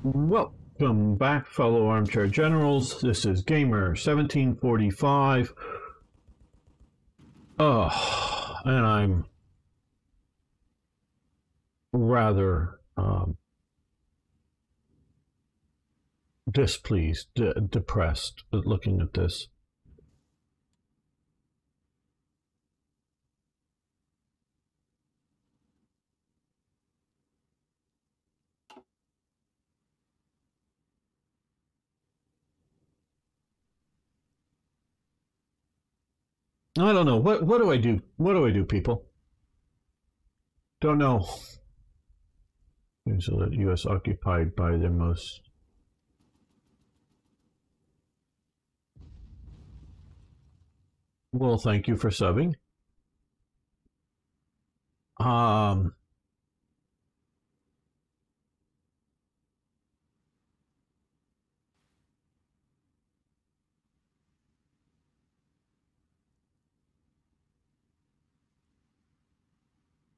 Welcome back, fellow armchair generals. This is Gamer 1745. And I'm rather displeased, depressed at looking at this. I don't know. What do I do? What do I do, people? Don't know. There's a U.S. occupied by their most... Well, thank you for subbing.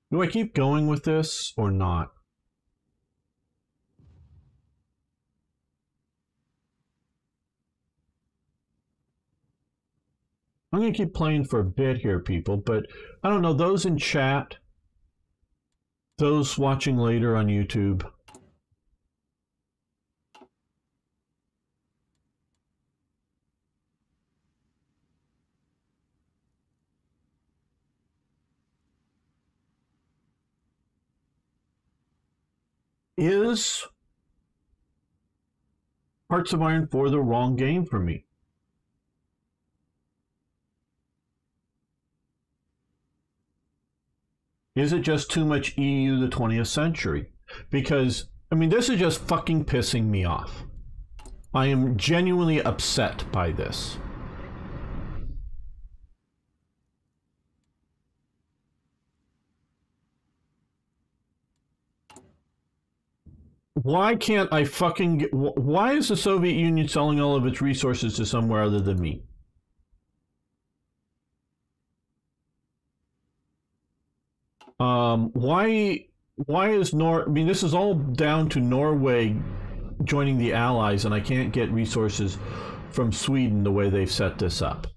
Do I keep going with this or not? I'm going to keep playing for a bit here, people, but I don't know, those in chat, those watching later on YouTube, is Hearts of Iron 4 the wrong game for me? Is it just too much EU the 20th century? Because, I mean, this is just fucking pissing me off. I am genuinely upset by this. Why can't I fucking get... Why is the Soviet Union selling all of its resources to somewhere other than me? Why is I mean, this is all down to Norway joining the Allies, and I can't get resources from Sweden the way they've set this up.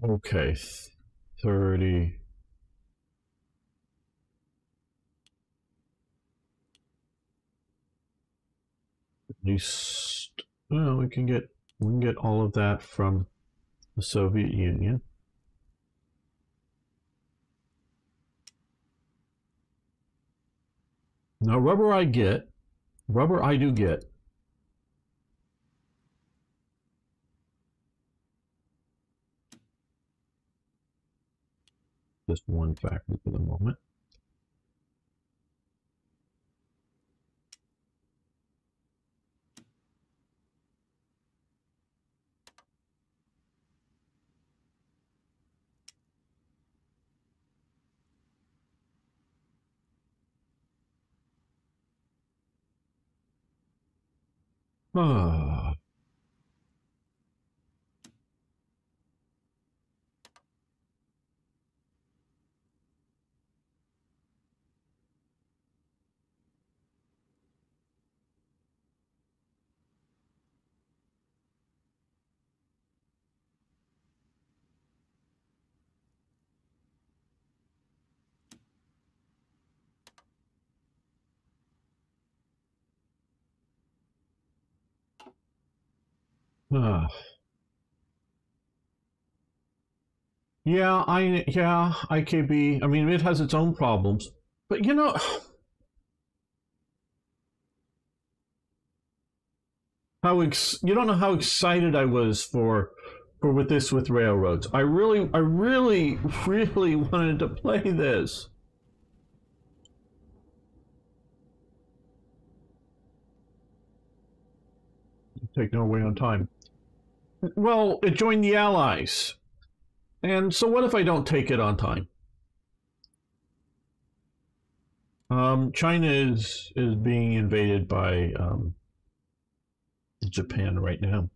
Okay, 30. At least, well, we can get all of that from the Soviet Union. Now, rubber I do get. Just one factor for the moment. Yeah, IKB. I mean, it has its own problems, but you know, you don't know how excited I was for with railroads. I really wanted to play this. Take Norway on time. Well, it joined the Allies. And so what if I don't take it on time? China is being invaded by Japan right now.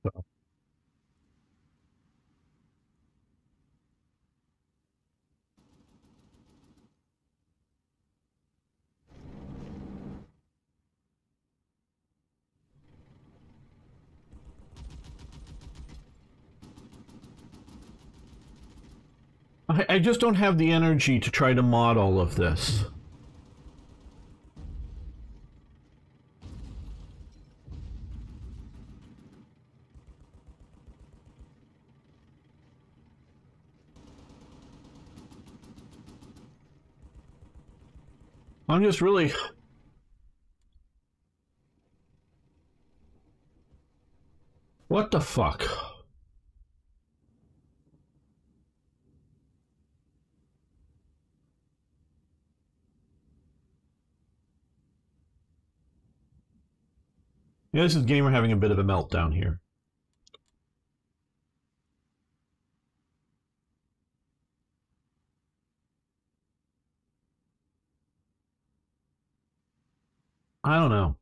So, I just don't have the energy to try to mod all of this. I'm just really... What the fuck? Yeah, this is Gamer having a bit of a meltdown here. I don't know.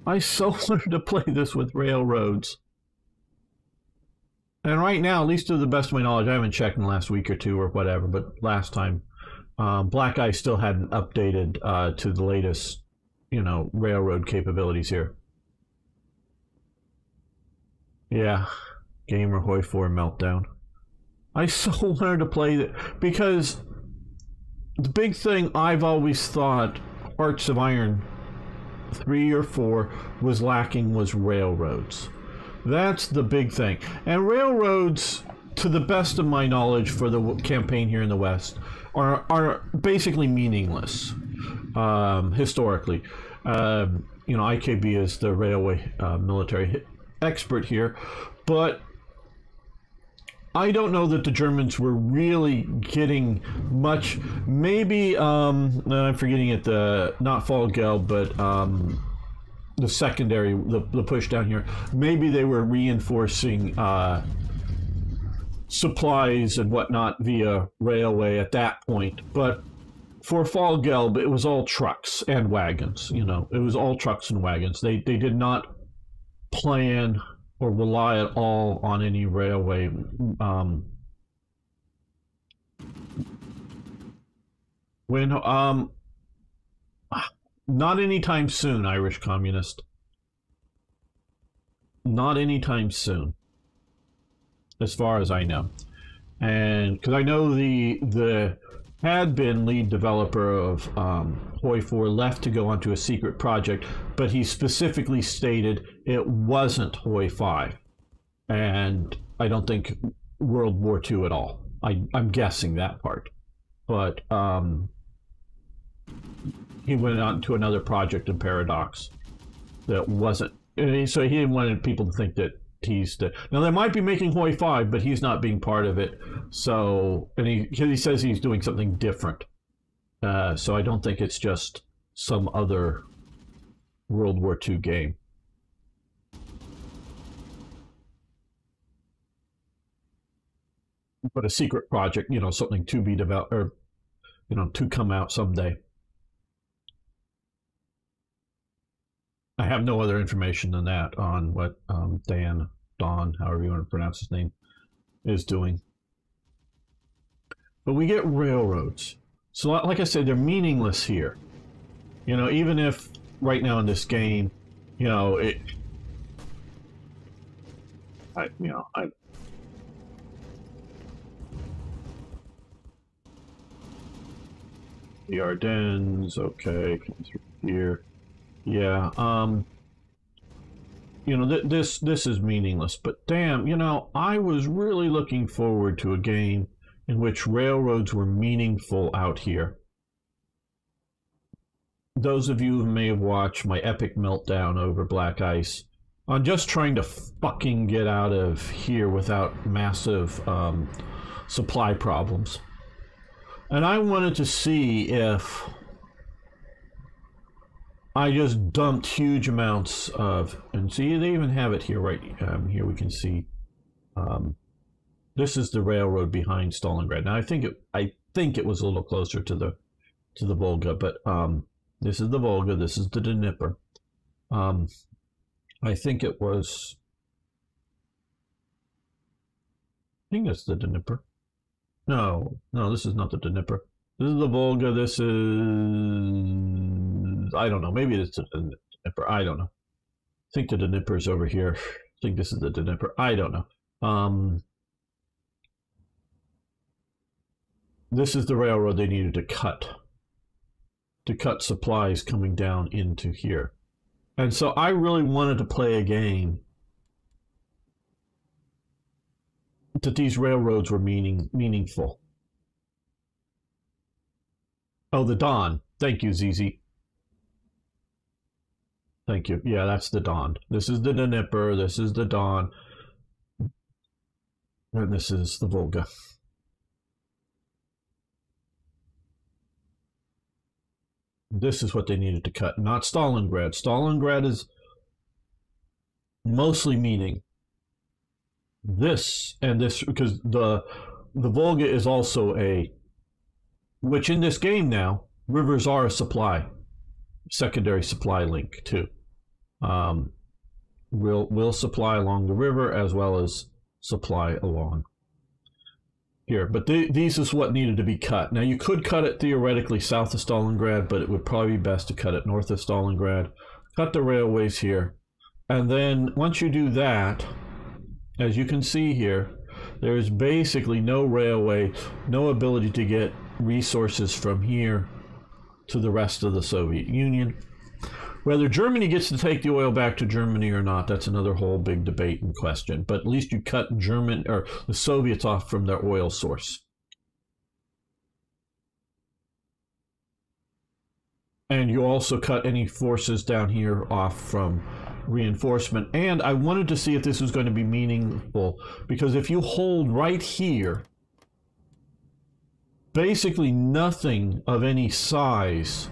I so wanted to play this with railroads. And right now, at least to the best of my knowledge, I haven't checked in the last week or two or whatever, but last time, Black Ice still hadn't updated to the latest, railroad capabilities here. Yeah, Gamer Hoi 4 meltdown. I so wanted to play that because the big thing I've always thought Hearts of Iron 3 or 4 was lacking was railroads. That's the big thing. And railroads, to the best of my knowledge for the campaign here in the West, are basically meaningless historically. IKB is the railway military expert here, but I don't know that the Germans were really getting much. Maybe I'm forgetting it. Not Fall Gelb, but the secondary, the push down here. Maybe they were reinforcing supplies and whatnot via railway at that point. But for Fall Gelb, it was all trucks and wagons. It was all trucks and wagons. They did not plan or rely at all on any railway. When not anytime soon, Irish communist. Not anytime soon, as far as I know. And because I know the had been lead developer of Hoi 4 left to go onto a secret project, but he specifically stated it wasn't Hoi 5. And I don't think World War II at all. I'm guessing that part. But he went on to another project in Paradox that wasn't. So he didn't want people to think that he's the. Now they might be making Hoi 5, but he's not being part of it. So, and he says he's doing something different. So I don't think it's just some other World War II game. But a secret project, something to be developed, or to come out someday. I have no other information than that on what Don, however you want to pronounce his name, is doing. But we get railroads. So like I said, they're meaningless here. Even if right now in this game, the Ardennes, okay, come through here. Yeah, this is meaningless, but damn, I was really looking forward to a game in which railroads were meaningful out here. Those of you who may have watched my epic meltdown over Black Ice on just trying to fucking get out of here without massive supply problems. And I wanted to see if I just dumped huge amounts of, and see, they even have it here, right here we can see, this is the railroad behind Stalingrad. Now I think it was a little closer to the Volga, but this is the Volga, this is the Dnieper. I think it was, I think it's the Dnieper. No, this is not the Dnieper. This is the Volga. This is, I don't know. Maybe it's the Dnieper. I don't know. I think the Dnieper is over here. I think this is the Dnieper. I don't know. This is the railroad they needed to cut supplies coming down into here. And so I really wanted to play a game that these railroads were meaningful. Oh, the Don. Thank you, ZZ. Thank you. Yeah, that's the Don. This is the Dnieper. This is the Don. And this is the Volga. This is what they needed to cut, not Stalingrad. Stalingrad is mostly meaning this and this, because the Volga is also a, which in this game now, rivers are a secondary supply link too. Will supply along the river as well as supply along here. But these is what needed to be cut. Now you could cut it theoretically south of Stalingrad, but it would probably be best to cut it north of Stalingrad. Cut the railways here. And then once you do that, as you can see here, there's basically no railway, no ability to get resources from here to the rest of the Soviet Union. Whether Germany gets to take the oil back to Germany or not, that's another whole big debate and question. But at least you cut German or the Soviets off from their oil source. And you also cut any forces down here off from reinforcement. And I wanted to see if this was going to be meaningful, because if you hold right here, basically nothing of any size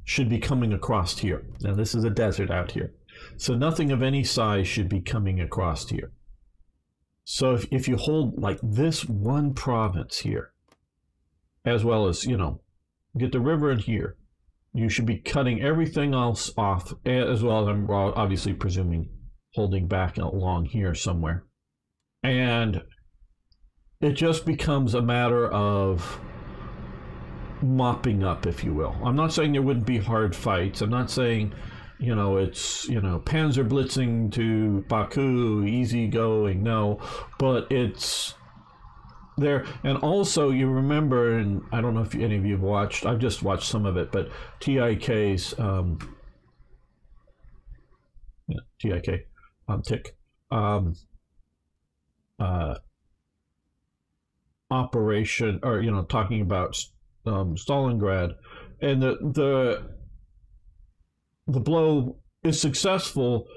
should be coming across here. Now this is a desert out here, so nothing of any size should be coming across here. So if you hold like this one province here, as well as, you know, get the river in here, you should be cutting everything else off, as well as I'm obviously presuming holding back along here somewhere. And it just becomes a matter of mopping up, if you will. I'm not saying there wouldn't be hard fights. I'm not saying, you know, it's, you know, panzer blitzing to Baku, easy going. No, but it's there. And also you remember, and I don't know if any of you have watched, I've just watched some of it, but TIK's TIK operation, or, you know, talking about Stalingrad, and the blow is successful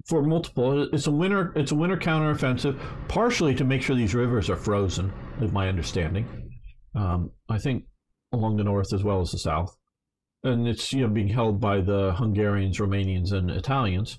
for multiple. It's a winter counteroffensive, partially to make sure these rivers are frozen, is my understanding. I think along the north as well as the south, and it's, you know, being held by the Hungarians, Romanians, and Italians.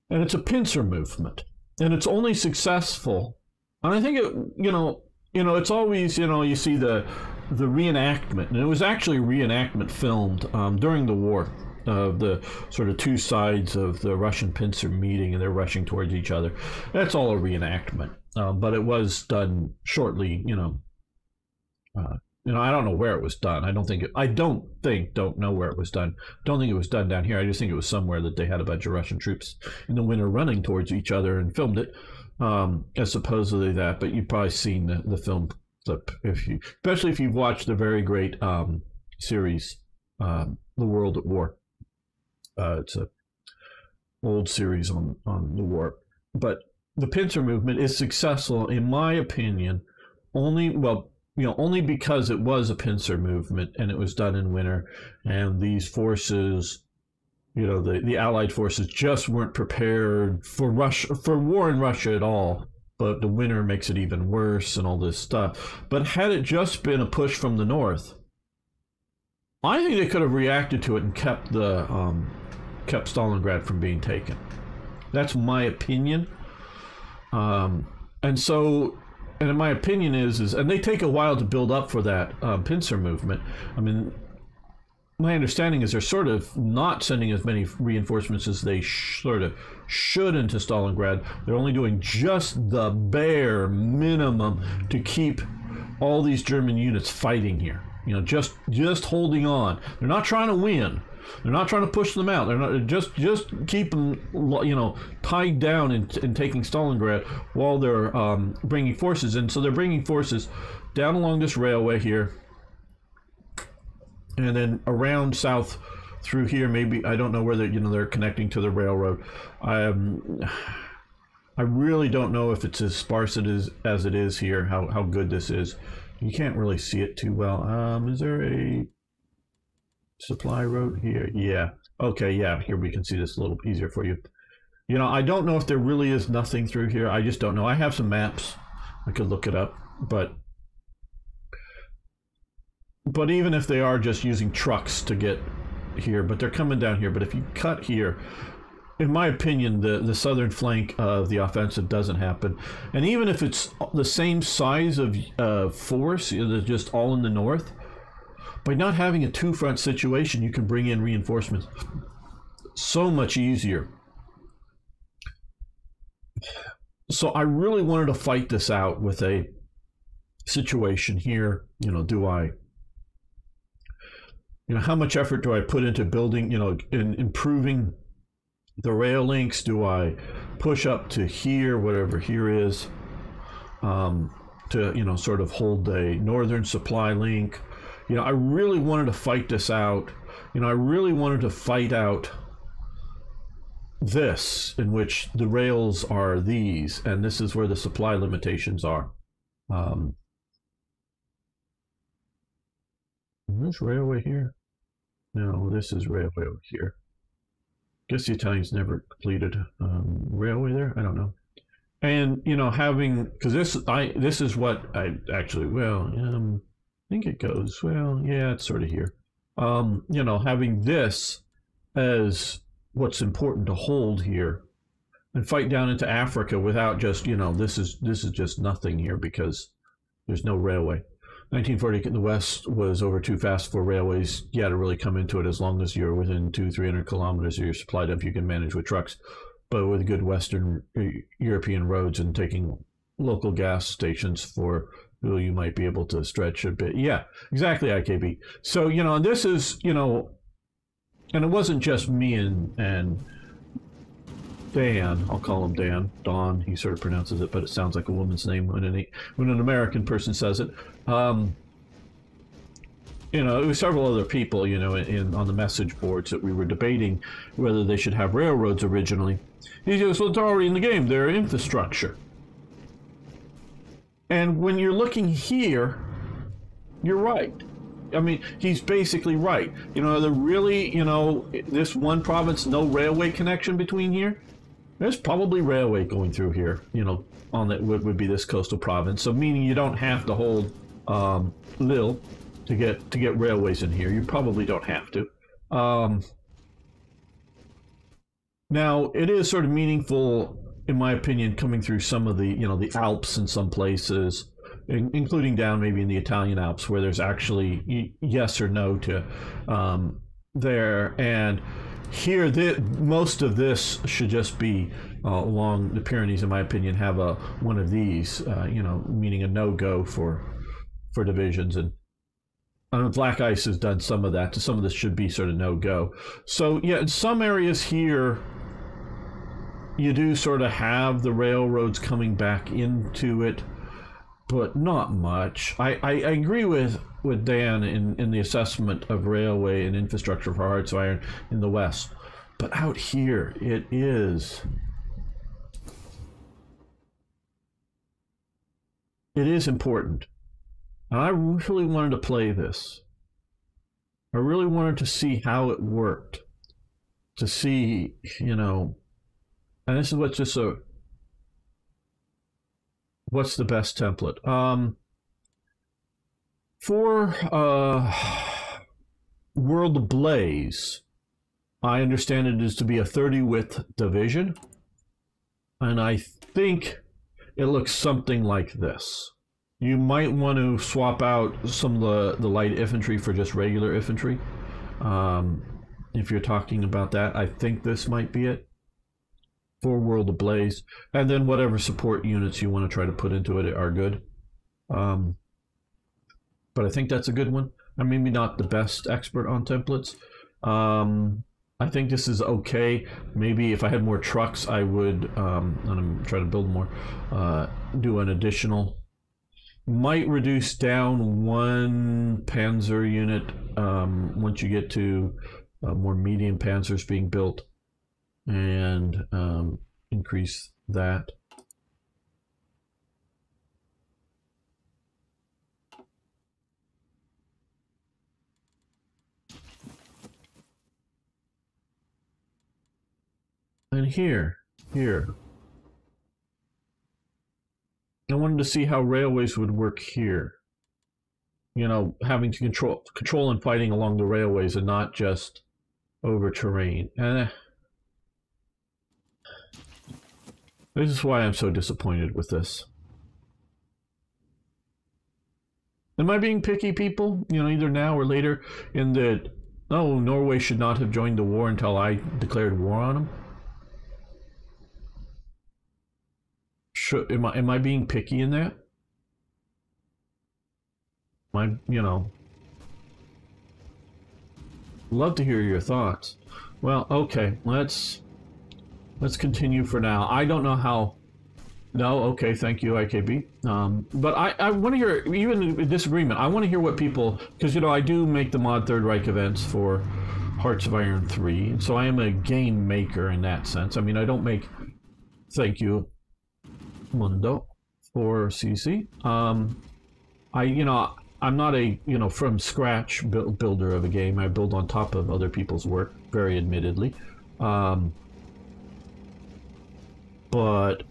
And it's a pincer movement, and it's only successful. And I think it, you know, it's always, you know, you see the reenactment, and it was actually a reenactment filmed during the war of the sort of two sides of the Russian pincer meeting, and they're rushing towards each other. That's all a reenactment, but it was done shortly, you know, I don't know where it was done. I don't know where it was done. Don't think it was done down here. I just think it was somewhere that they had a bunch of Russian troops in the winter running towards each other and filmed it, as supposedly that. But you've probably seen the film clip, especially if you've watched the very great series, The World at War. It's a old series on the war. But the pincer movement is successful, in my opinion, only because it was a pincer movement and it was done in winter, and these forces, you know, the Allied forces just weren't prepared for war in Russia at all. But the winter makes it even worse and all this stuff. But had it just been a push from the north, I think they could have reacted to it and kept kept Stalingrad from being taken. That's my opinion. And so, and in my opinion is, and they take a while to build up for that pincer movement. I mean, my understanding is they're sort of not sending as many reinforcements as they sort of should into Stalingrad. They're only doing just the bare minimum to keep all these German units fighting here. You know, just holding on. They're not trying to win. They're not trying to push them out. They're not just keep them, you know, tied down and taking Stalingrad while they're bringing forces in. So they're bringing forces down along this railway here, and then around south through here. Maybe I don't know where they're connecting to the railroad. I really don't know if it's as sparse as it is here. How good this is. You can't really see it too well. Is there a supply road here? Yeah. Okay, yeah, here we can see this a little easier for you. You know, I don't know if there really is nothing through here. I just don't know. I have some maps. I could look it up. But even if they are just using trucks to get here, but they're coming down here. But if you cut here, in my opinion, the southern flank of the offensive doesn't happen. And even if it's the same size of force, just all in the north, by not having a two-front situation, you can bring in reinforcements so much easier. So I really wanted to fight this out with a situation here. You know, how much effort do I put into building, in improving the rail links? Do I push up to here, whatever here is, to, sort of hold a northern supply link? I really wanted to fight this out. I really wanted to fight out this, in which the rails are these, and this is where the supply limitations are. Is railway here? No, this is railway over here. Guess the Italians never completed railway there. I don't know. And having, because this is what I actually, I think it goes, yeah, it's sort of here. Having this as what's important to hold here, and fight down into Africa without just, this is just nothing here because there's no railway. 1940 in the West was over too fast for railways to really come into it. As long as you're within 200-300 kilometers of your supply dump, you can manage with trucks. But with good Western European roads and taking local gas stations for, you might be able to stretch a bit. Yeah, exactly, IKB. So, and this is, and it wasn't just me and Dan, I'll call him Dan, Don, he sort of pronounces it, but it sounds like a woman's name when an American person says it. It was several other people, on the message boards that we were debating whether they should have railroads originally. He goes, well, it's already in the game, they're infrastructure. And when you're looking here, you're right. I mean, he's basically right. Are there really, this one province, no railway connection between here? There's probably railway going through here, on that would be this coastal province. So meaning you don't have to hold Lille to get railways in here. You probably don't have to. Now, it is sort of meaningful, in my opinion, coming through some of the, the Alps in some places, including down maybe in the Italian Alps, where there's actually yes or no to there. And here, most of this should just be along the Pyrenees, in my opinion, have one of these, meaning a no-go for divisions. And Black Ice has done some of that. Some of this should be sort of no-go. So, yeah, in some areas here, you do sort of have the railroads coming back into it, but not much. I agree with Dan in the assessment of railway and infrastructure for hearts of iron in the West. But out here, it is important. And I really wanted to play this. I really wanted to see how it worked. To see, and this is what's the best template? For World Ablaze, I understand it is to be a 30 width division, and I think it looks something like this. You might want to swap out some of the light infantry for just regular infantry. If you're talking about that, I think this might be it for World Ablaze. And then whatever support units you want to try to put into it are good. But I think that's a good one. I'm maybe not the best expert on templates. I think this is okay. Maybe if I had more trucks, I would, and I'm trying to build more, do an additional. Might reduce down one panzer unit once you get to more medium panzers being built, and increase that. And here. I wanted to see how railways would work here. You know, having to control and fighting along the railways and not just over terrain. This is why I'm so disappointed with this. Am I being picky, people? You know, either now or later, in that, oh, Norway should not have joined the war until I declared war on them? Am I being picky in that? You know, love to hear your thoughts. Well, okay, let's continue for now. I don't know how. No, okay, thank you, IKB. But I want to hear, even in disagreement, I want to hear what people, because you know I do make the Mod Third Reich events for Hearts of Iron 3, and so I am a game maker in that sense. I mean, I don't make. Thank you, Mundo, for CC. I'm not a, from scratch builder of a game. I build on top of other people's work, very admittedly. But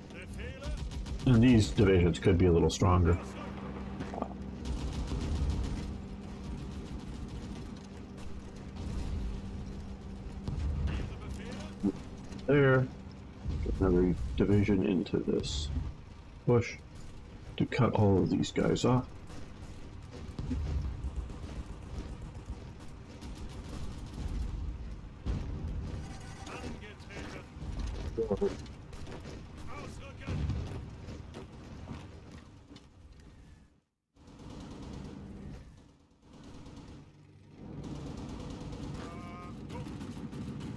these divisions could be a little stronger. There. Another division into this push to cut all of these guys off.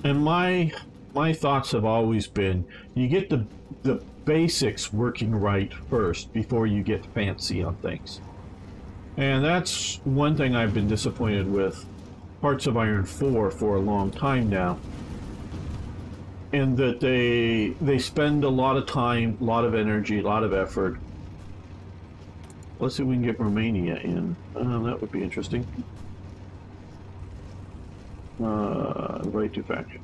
And my thoughts have always been, you get the basics working right first before you get fancy on things. And that's one thing I've been disappointed with Hearts of Iron 4 for a long time now. In that they spend a lot of time, a lot of energy, a lot of effort. Let's see if we can get Romania in. That would be interesting. Right to faction.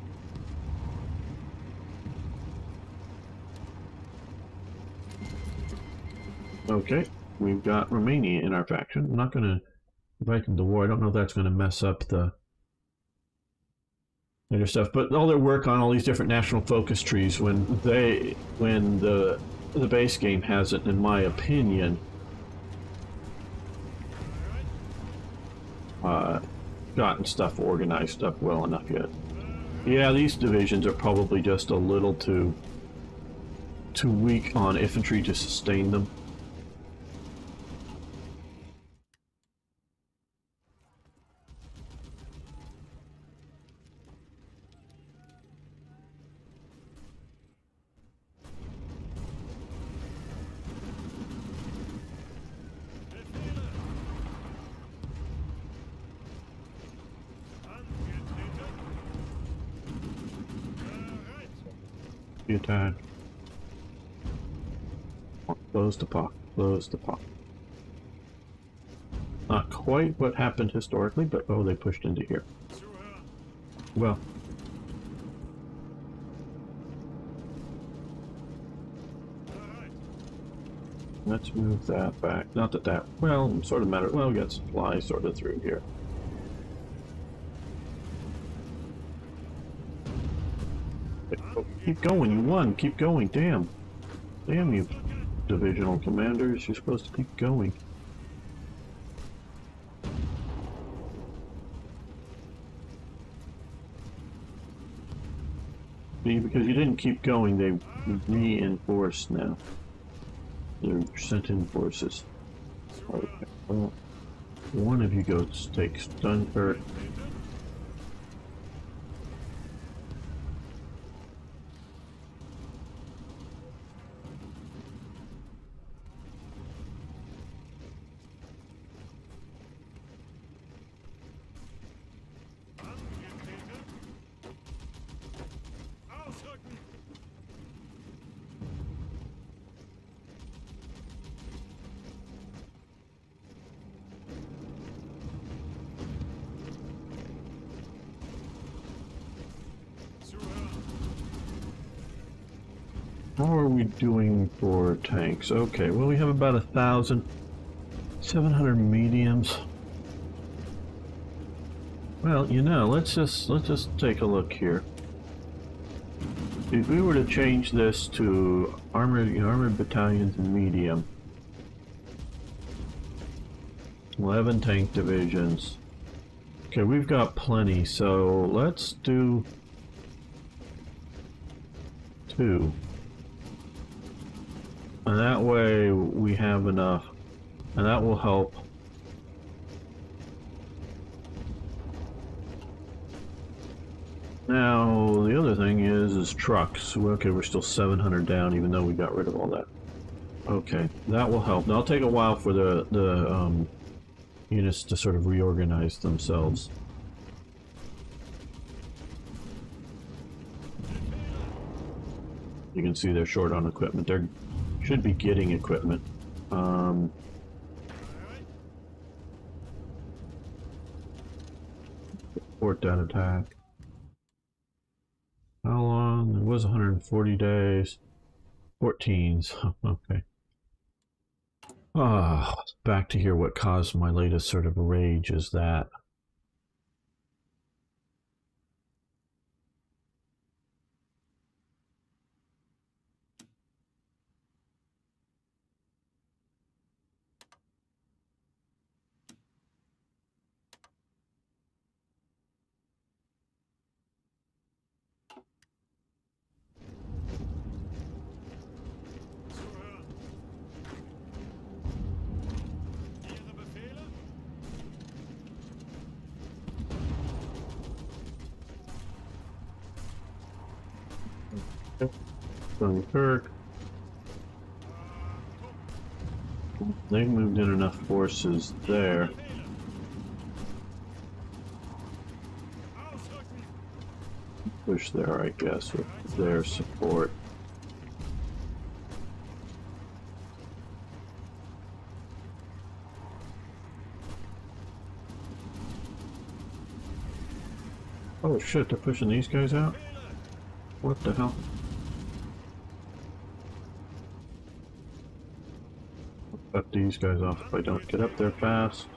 Okay, we've got Romania in our faction. I'm not going to invite them to war. I don't know if that's going to mess up the other stuff, but all their work on all these different national focus trees, when the base game hasn't, in my opinion, gotten stuff organized up well enough yet. Yeah, these divisions are probably just a little too weak on infantry to sustain them. Your turn. Close the pot. Close the pot. Not quite what happened historically, but oh, they pushed into here. Well. Let's move that back. Not that well, sort of matter. Well, we got supplies sort of through here. Keep going, you won. Keep going, damn. Damn you, divisional commanders. You're supposed to keep going. See, because you didn't keep going, they reinforced now. They're sent in forces. Okay, well, one of you goes takes Dunkirk. How are we doing for tanks? Okay, well we have about 1,700 mediums. Well, you know, let's just take a look here. If we were to change this to armored battalions and medium, 11 tank divisions. Okay, we've got plenty, so let's do 2. And that way we have enough, and that will help. Now, the other thing is trucks. Okay, we're still 700 down, even though we got rid of all that. Okay, that will help. Now, it'll take a while for the units to sort of reorganize themselves. You can see they're short on equipment. They're should be getting equipment. Support that attack. How long? It was 140 days. 14s. Okay. Back to hear what caused my latest sort of rage is that. Dunkirk. They've moved in enough forces there. Push there, I guess, with their support. Oh shit, they're pushing these guys out? What the hell? Cut these guys off if I don't get up there fast.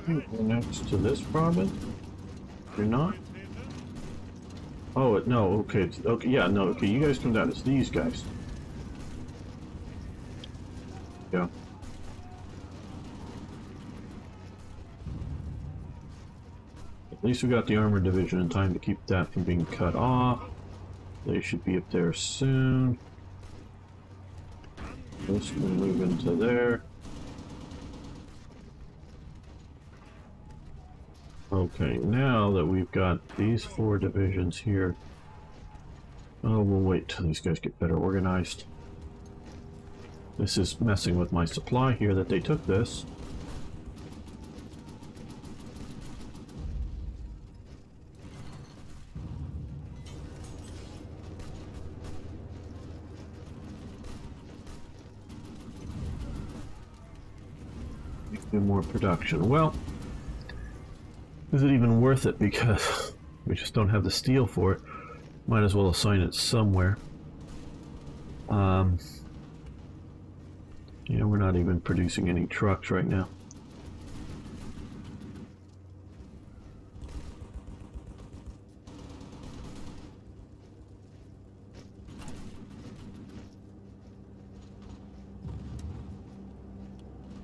You're next to this province? You're not? Oh, no, okay, okay, yeah, no, okay, you guys come down, it's these guys. Yeah. At least we got the armor division in time to keep that from being cut off. They should be up there soon. This will move into there. Okay, now that we've got these 4 divisions here, oh, we'll wait till these guys get better organized. This is messing with my supply here that they took this. Do more production. Well, is it even worth it? Because we just don't have the steel for it. Might as well assign it somewhere. Yeah, we're not even producing any trucks right now.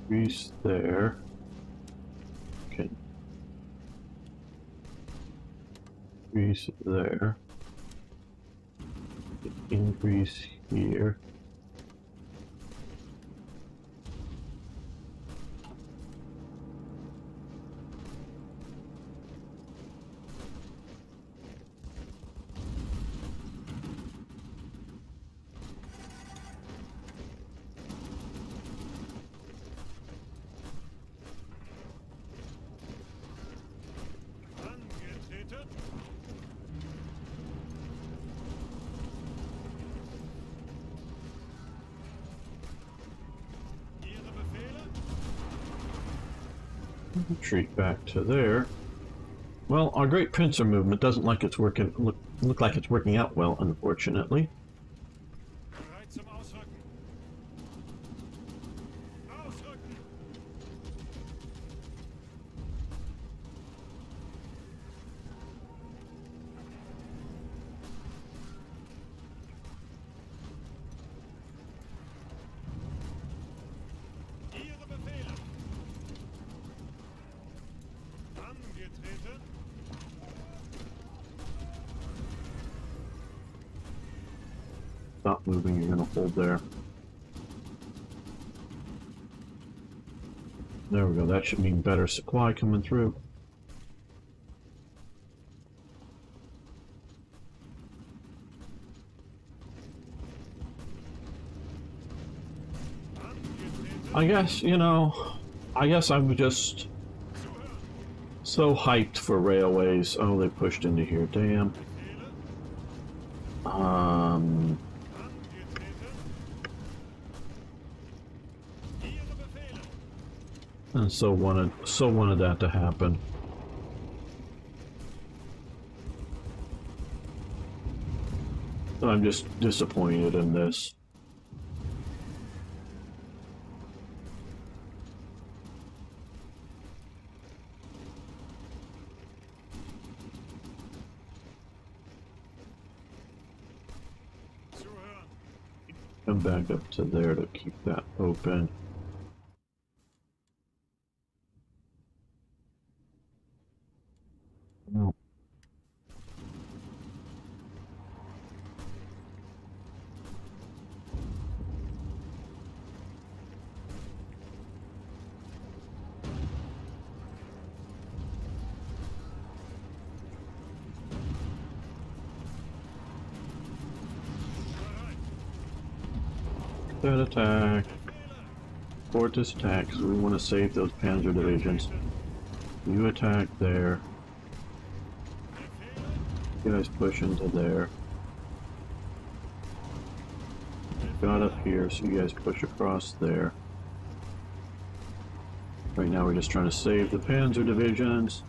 Increase there. Okay. Increase there. Increase here. Retreat back to there. Well, our great pincer movement doesn't like it's working. Look like it's working out well, unfortunately. Stop moving, you're going to hold there. There we go, that should mean better supply coming through. I guess, you know, I guess I'm just so hyped for railways. Oh, they pushed into here, damn. And so wanted that to happen. I'm just disappointed in this. Come back up to there to keep that open. No. That attack. Support this attack because we want to save those panzer divisions. You attack there. You guys push into there. Got up here, so you guys push across there. Right now we're just trying to save the panzer divisions.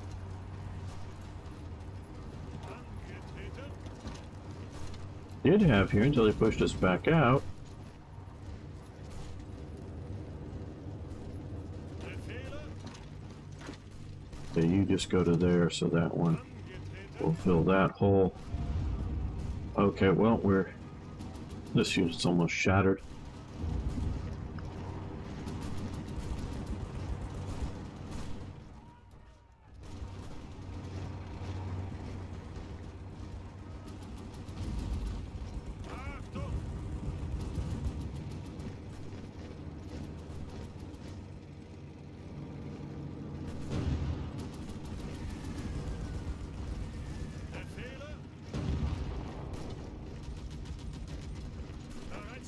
Did have here until they pushed us back out. Okay, you just go to there, so that one will fill that hole. Okay, well, this unit's almost shattered.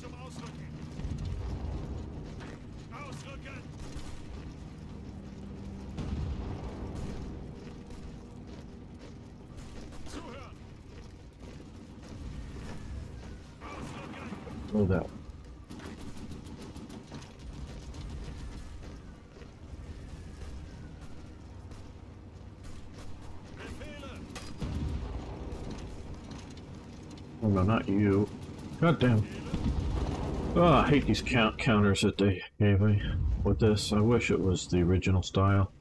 Zum Ausrücken. Oh, that. Oh no, not you. God damn. Oh, I hate these counters that they gave me with this. I wish it was the original style.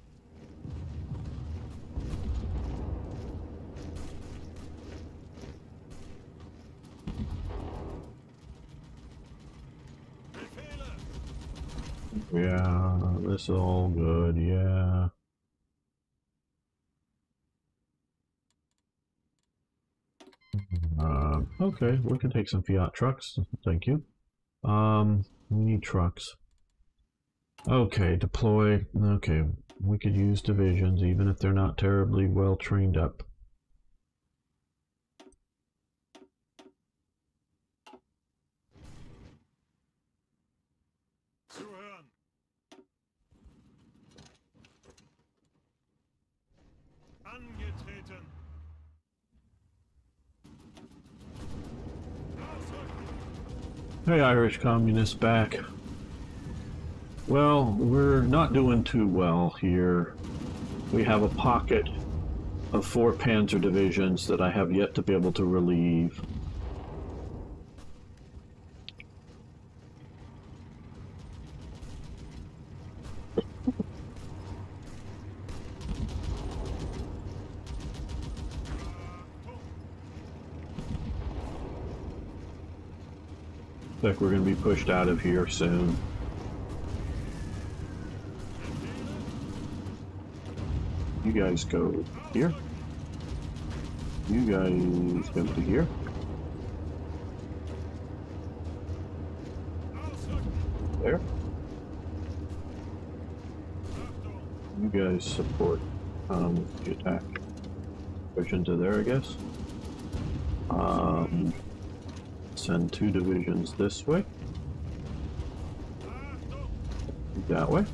Yeah, this is all good, yeah. Okay, we can take some Fiat trucks, thank you. We need trucks. Okay, deploy. Okay, we could use divisions even if they're not terribly well trained up. Hey, Irish communists back. Well, we're not doing too well here. We have a pocket of 4 panzer divisions that I have yet to be able to relieve. Looks like we're going to be pushed out of here soon. You guys go here. You guys go to here. There. You guys support the attack. Push into there, I guess. Send 2 divisions this way. That way.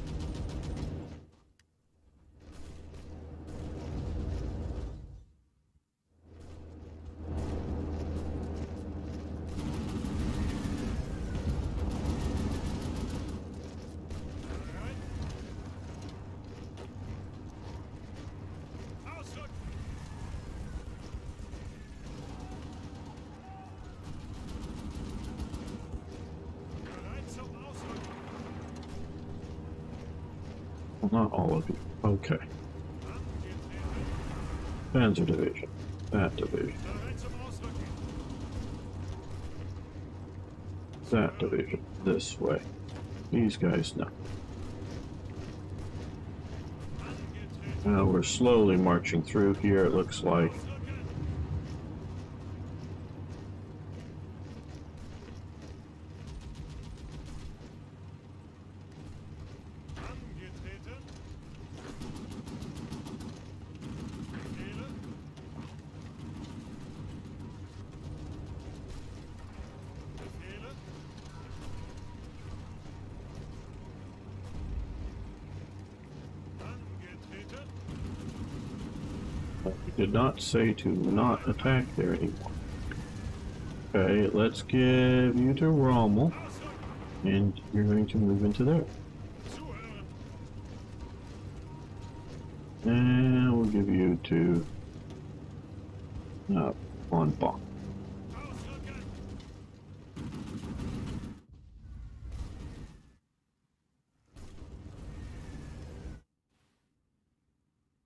Not all of you. Okay. Panzer division. That division. That division. This way. These guys, no. Now we're slowly marching through here, it looks like. Did not say to not attack there anymore. Okay, let's give you to Rommel, and you're going to move into there. And we'll give you to Von Bonn.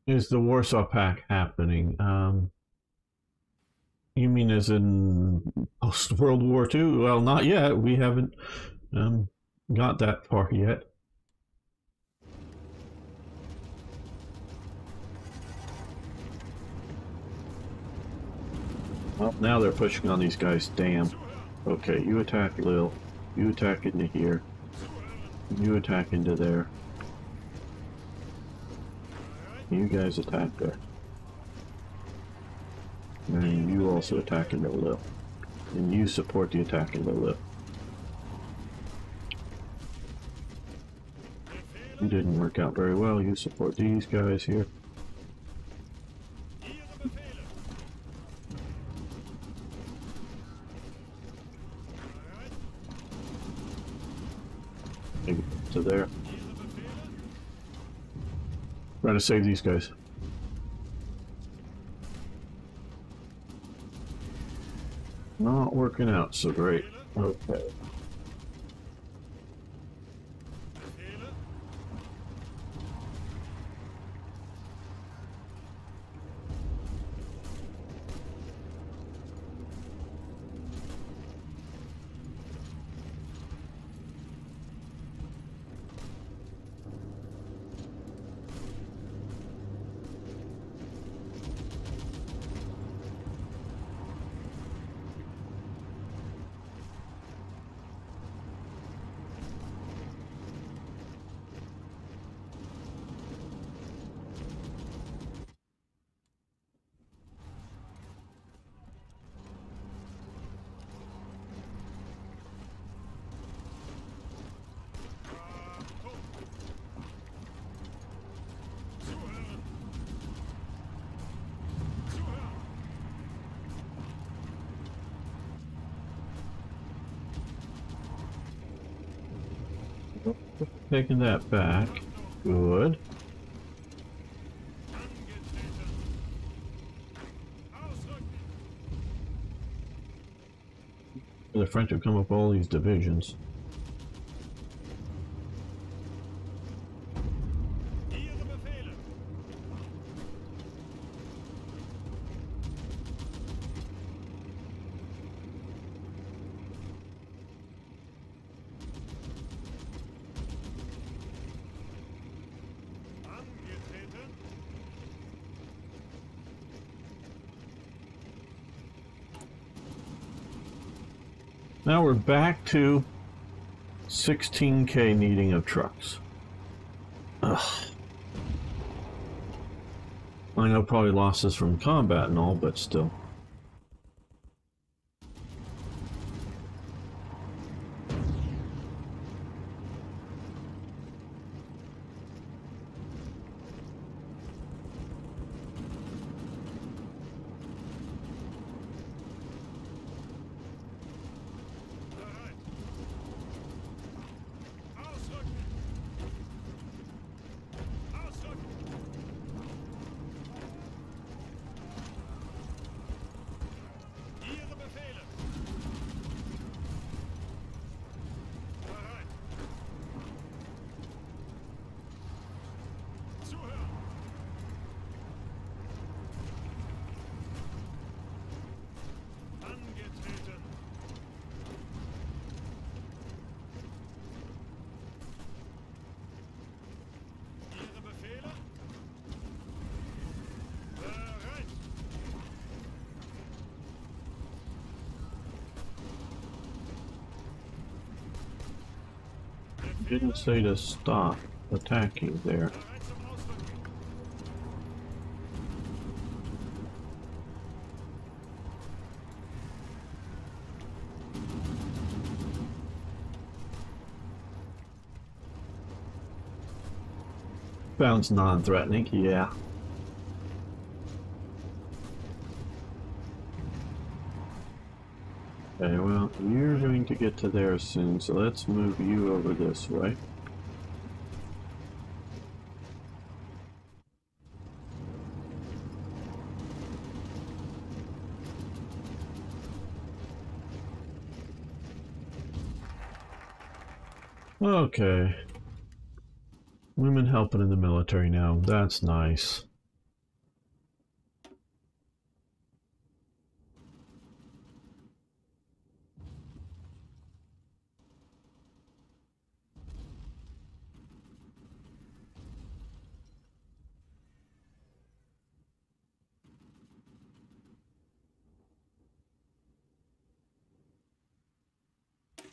Is the Warsaw Pact happening? You mean as in post-World War II? Well, not yet. We haven't got that far yet. Well, now they're pushing on these guys. Damn. Okay, you attack Lille. You attack into here. You attack into there. You guys attack there. And you also attack into Lille. And you support the attack into Lille. It didn't work out very well. You support these guys here. Trying to save these guys. Not working out so great. Okay. Taking that back. Good. The French have come up with all these divisions. Now we're back to 16K needing of trucks. Ugh. I know probably lost this from combat and all, but still. Didn't say to stop attacking there. Sounds non-threatening, yeah. Okay, well, you're going to get to there soon, so let's move you over this way. Okay. Women helping in the military now, that's nice.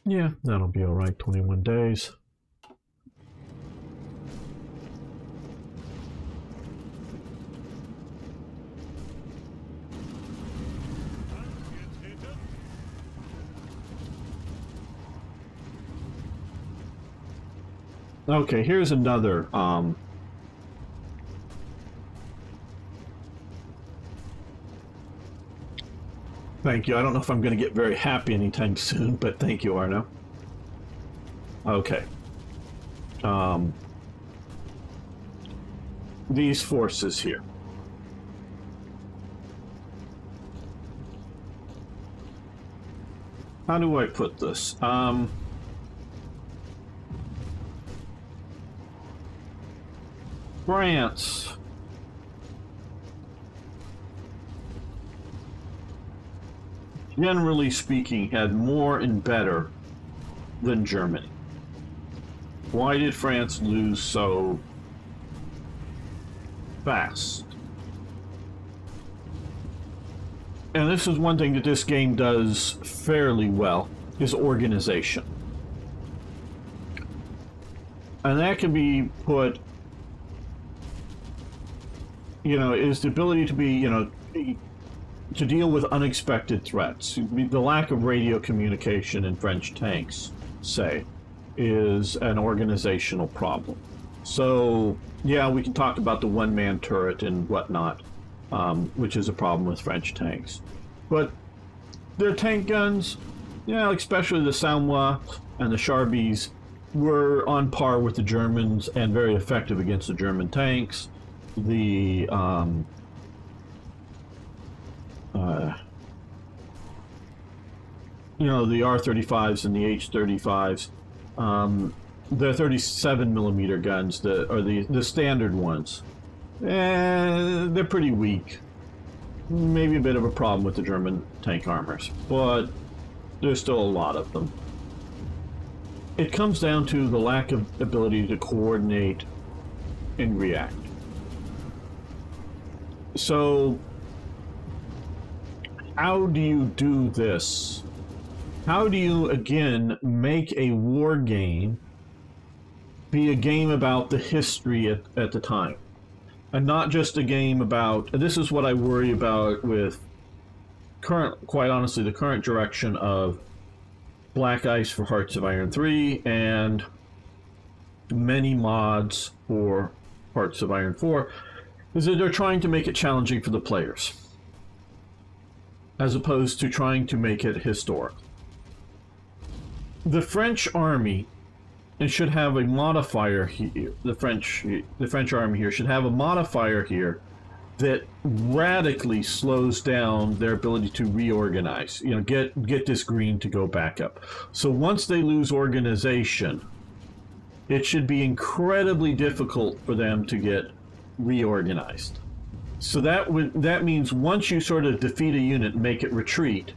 Yeah, that'll be alright, 21 days. Okay, here's another, thank you. I don't know if I'm going to get very happy anytime soon, but thank you, Arno. Okay. these forces here. How do I put this? France. Generally speaking, had more and better than Germany. Why did France lose so fast? And this is one thing that this game does fairly well, is organization. And that can be put, you know, is the ability to be, you know, to deal with unexpected threats. The lack of radio communication in French tanks, say, is an organizational problem. So, yeah, we can talk about the one-man turret and whatnot, which is a problem with French tanks. But their tank guns, yeah, especially the Saumois and the Charbis, were on par with the Germans and very effective against the German tanks. The you know, the R-35s and the H-35s, the 37mm guns, the standard ones, they're pretty weak. Maybe a bit of a problem with the German tank armors, but there's still a lot of them. It comes down to the lack of ability to coordinate and react. So, how do you do this? How do you, again, make a war game be a game about the history at the time? And not just a game about, this is what I worry about with quite honestly, the current direction of Black Ice for Hearts of Iron 3 and many mods for Hearts of Iron 4, is that they're trying to make it challenging for the players, as opposed to trying to make it historic. The French army, it should have a modifier here. The French army here should have a modifier here that radically slows down their ability to reorganize. You know, get this green to go back up. So once they lose organization, it should be incredibly difficult for them to get reorganized. So that means once you sort of defeat a unit and make it retreat,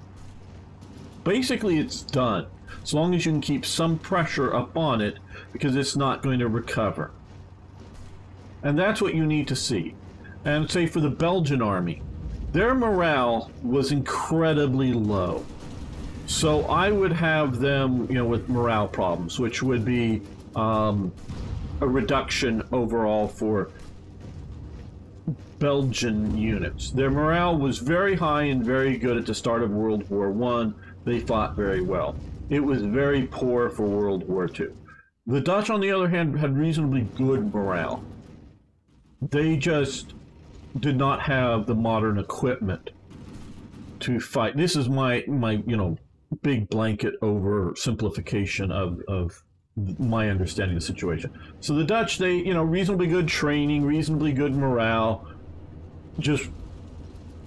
basically it's done. As long as you can keep some pressure up on it, because it's not going to recover. And that's what you need to see. And say for the Belgian army, their morale was incredibly low. So I would have them, you know, with morale problems, which would be a reduction overall for Belgian units. Their morale was very high and very good at the start of World War I. They fought very well. It was very poor for World War II. The Dutch, on the other hand, had reasonably good morale. They just did not have the modern equipment to fight. This is my you know, big blanket over simplification of my understanding of the situation. So the Dutch, they, you know, reasonably good training, reasonably good morale, just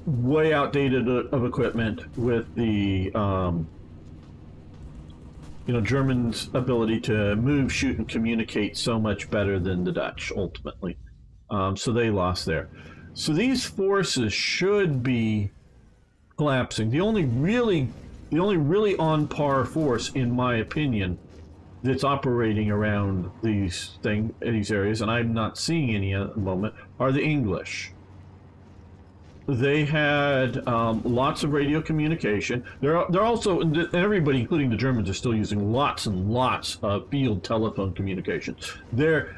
way outdated of equipment with the you know, Germans' ability to move, shoot, and communicate so much better than the Dutch, ultimately. So they lost there. So these forces should be collapsing. The only really on par force, in my opinion, that's operating around these areas, and I'm not seeing any at the moment, are the English. They had lots of radio communication. They're also, and everybody, including the Germans, are still using lots and lots of field telephone communication.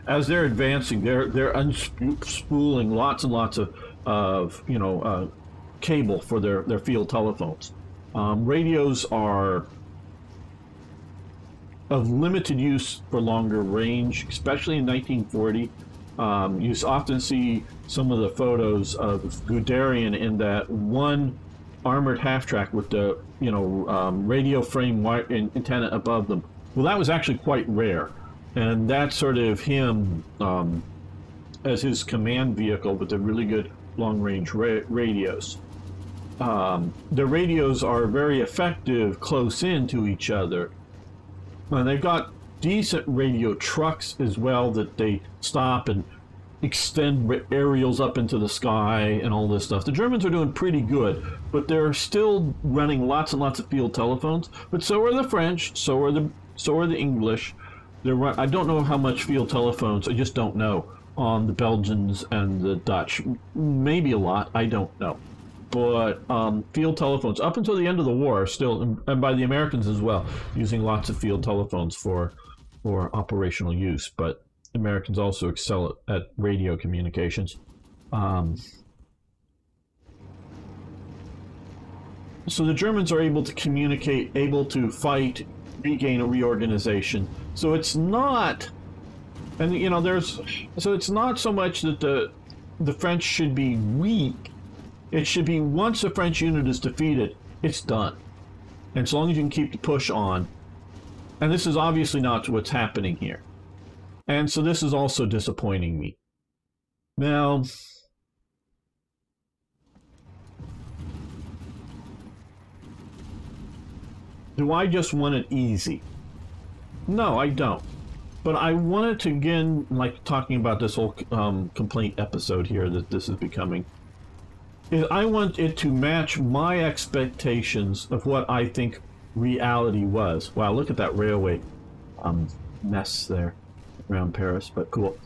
As they're advancing, they're unspooling lots and lots of you know, cable for their field telephones. Radios are of limited use for longer range, especially in 1940. You often see some of the photos of Guderian in that one armored half-track with the, you know, radio frame antenna above them. Well, that was actually quite rare, and that's sort of him as his command vehicle with the really good long-range radios. The radios are very effective close in to each other. And they've got decent radio trucks as well that they stop and extend aerials up into the sky and all this stuff. The Germans are doing pretty good, but they're still running lots and lots of field telephones. But so are the French, so are the English. I don't know how much field telephones, I just don't know, on the Belgians and the Dutch. Maybe a lot, I don't know. But field telephones, up until the end of the war, still, and by the Americans as well, using lots of field telephones for operational use. But Americans also excel at radio communications. So the Germans are able to communicate, able to fight, regain a reorganization. So it's not, and you know, so it's not so much that the French should be weak. It should be once the French unit is defeated, it's done. And as long as you can keep the push on. And this is obviously not what's happening here. And so this is also disappointing me. Now, do I just want it easy? No, I don't. But I wanted to, again, like talking about this whole complaint episode here that this is becoming, is I want it to match my expectations of what I think reality was. Wow, look at that railway mess there around Paris, but cool.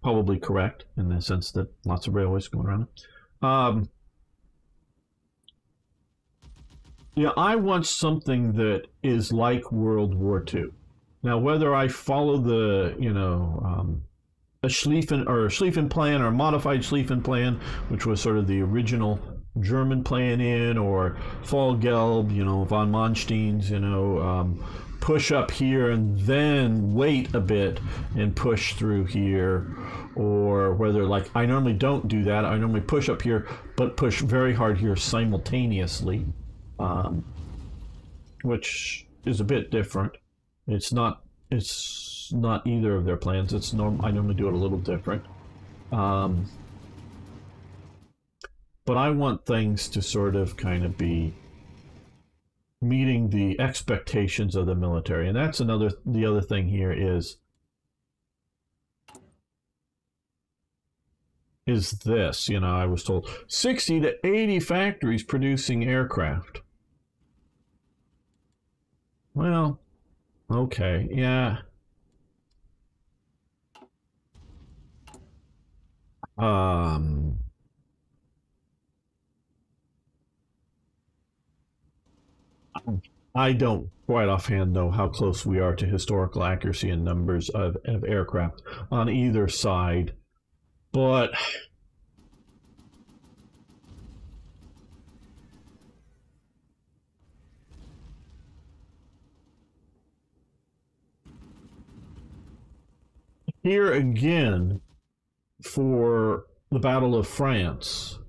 Probably correct in the sense that lots of railways going around. Yeah, I want something that is like World War II. Now, whether I follow the, you know, a Schlieffen plan or a modified Schlieffen plan, which was sort of the original German plan in, or fall Gelb, you know, von Manstein's, you know, push up here and then wait a bit and push through here, or whether, like, I normally don't do that. I normally push up here, but push very hard here simultaneously, which is a bit different. It's not either of their plans. I normally do it a little different. But I want things to sort of kind of be meeting the expectations of the military. And that's the other thing here is this, you know, I was told 60 to 80 factories producing aircraft. Well, okay, yeah. I don't quite offhand know how close we are to historical accuracy in numbers of aircraft on either side, but here again, for the Battle of France,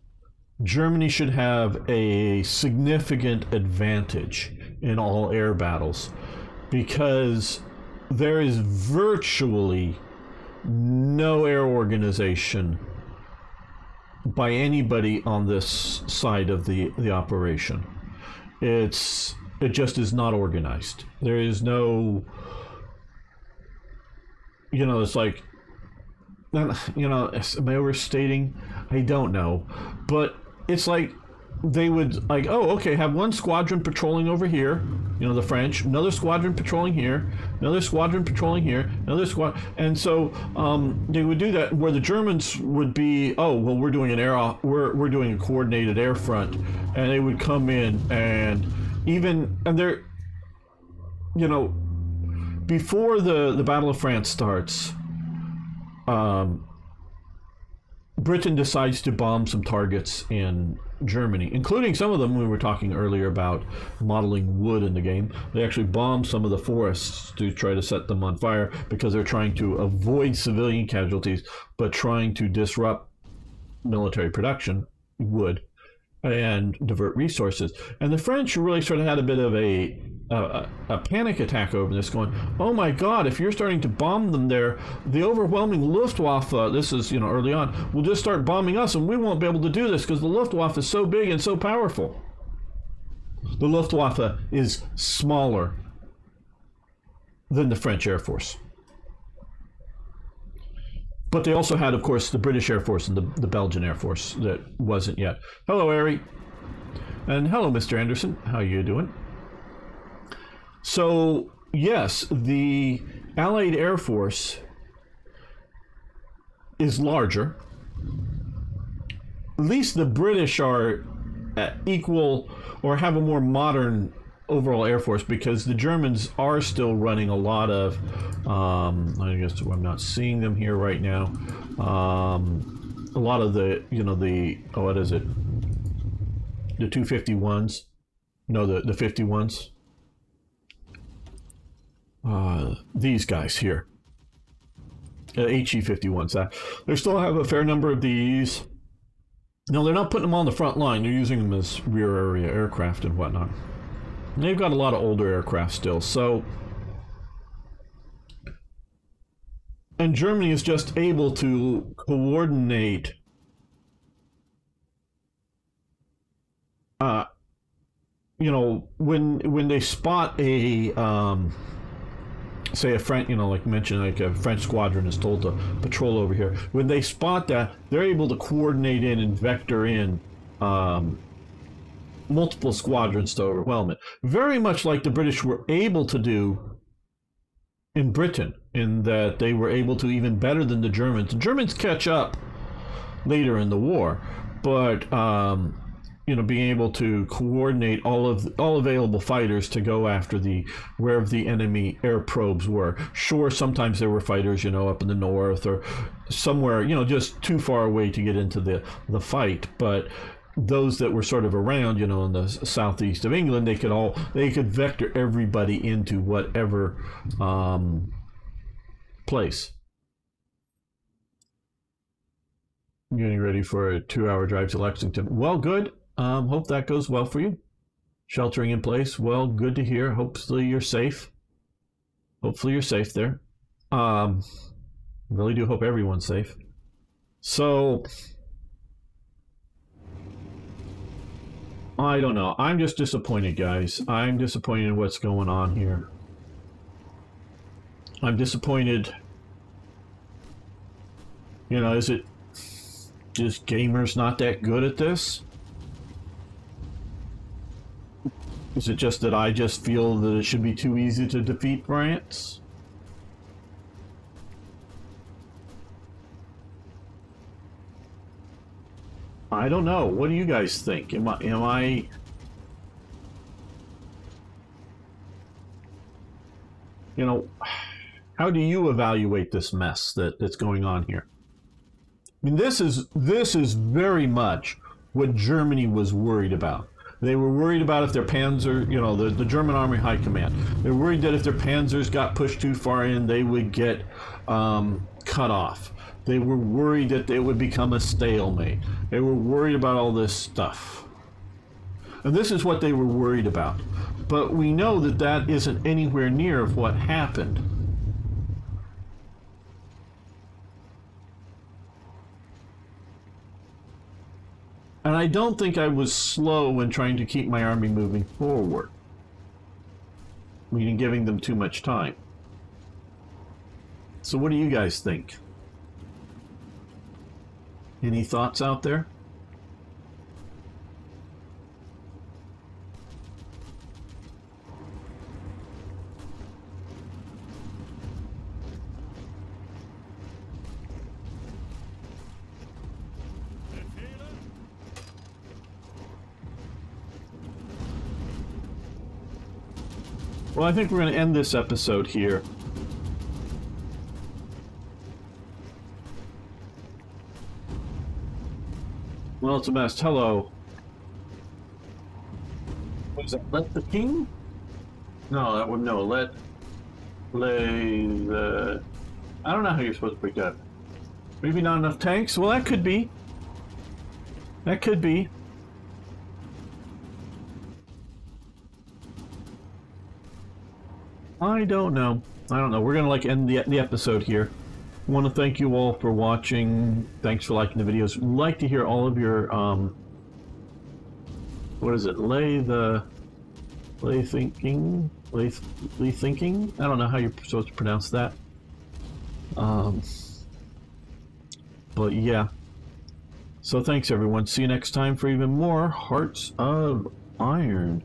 Germany should have a significant advantage in all air battles because there is virtually no air organization by anybody on this side of the operation. It just is not organized. There is no, you know, it's like, you know, am I overstating? I don't know. But it's like they would, like, oh, okay, have one squadron patrolling over here, you know, the French, another squadron patrolling here, another squadron patrolling here, another squad, and so they would do that, where the Germans would be, oh, well, we're doing we're doing a coordinated air front, and they would come in and they're, you know, before the Battle of France starts, Britain decides to bomb some targets in Germany, including some of them we were talking earlier about modeling wood in the game. They actually bomb some of the forests to try to set them on fire because they're trying to avoid civilian casualties, but trying to disrupt military production, wood, and divert resources. And the French really sort of had a bit of a a panic attack over this, going, oh my god, if you're starting to bomb them there, the overwhelming Luftwaffe, this is, you know, early on, will just start bombing us and we won't be able to do this because the Luftwaffe is so big and so powerful. The Luftwaffe is smaller than the French Air Force. But they also had, of course, the British Air Force and the Belgian Air Force that wasn't yet. Hello, Ari. And hello, Mr. Anderson. How you doing? So, yes, the Allied Air Force is larger. At least the British are equal or have a more modern overall Air Force, because the Germans are still running a lot of, I guess I'm not seeing them here right now, a lot of the, you know, the, what is it? The 251s? No, the 51s. These guys here. HE-51s. They still have a fair number of these. No, they're not putting them on the front line. They're using them as rear area aircraft and whatnot. And they've got a lot of older aircraft still, so... And Germany is just able to coordinate you know, when they spot a say a French, you know, like mentioned, like a French squadron is told to patrol over here. When they spot that, they're able to coordinate in and vector in multiple squadrons to overwhelm it. Very much like the British were able to do in Britain, in that they were able to, even better than the Germans. The Germans catch up later in the war, but you know, being able to coordinate all available fighters to go after wherever the enemy air probes were. Sure, sometimes there were fighters, you know, up in the north or somewhere, you know, just too far away to get into the fight, but those that were sort of around, you know, in the southeast of England, they could vector everybody into whatever place. Getting ready for a 2-hour drive to Lexington. Well, good. Hope that goes well for you. Sheltering in place. Well, good to hear. Hopefully you're safe. Hopefully you're safe there. Really do hope everyone's safe. So, I don't know. I'm just disappointed, guys. I'm disappointed in what's going on here. I'm disappointed. You know, is it just gamers not that good at this? Is it just that I just feel that it should be too easy to defeat France? I don't know. What do you guys think? Am I you know, how do you evaluate this mess that's going on here? I mean, this is very much what Germany was worried about. They were worried about if their Panzer, you know, the German Army High Command, they were worried that if their Panzers got pushed too far in, they would get cut off. They were worried that they would become a stalemate. They were worried about all this stuff. And this is what they were worried about. But we know that that isn't anywhere near of what happened. And I don't think I was slow when trying to keep my army moving forward, meaning giving them too much time. So what do you guys think? Any thoughts out there? Well, I think we're going to end this episode here. Well, it's a mess. Hello. What is that? Let the king? No, that would no. Let play the. I don't know how you're supposed to break that. Maybe not enough tanks. Well, that could be. That could be. I don't know. I don't know. We're gonna like end the episode here. I want to thank you all for watching. Thanks for liking the videos. We'd like to hear all of your what is it? Lay thinking. I don't know how you're supposed to pronounce that. But yeah. So thanks everyone. See you next time for even more Hearts of Iron.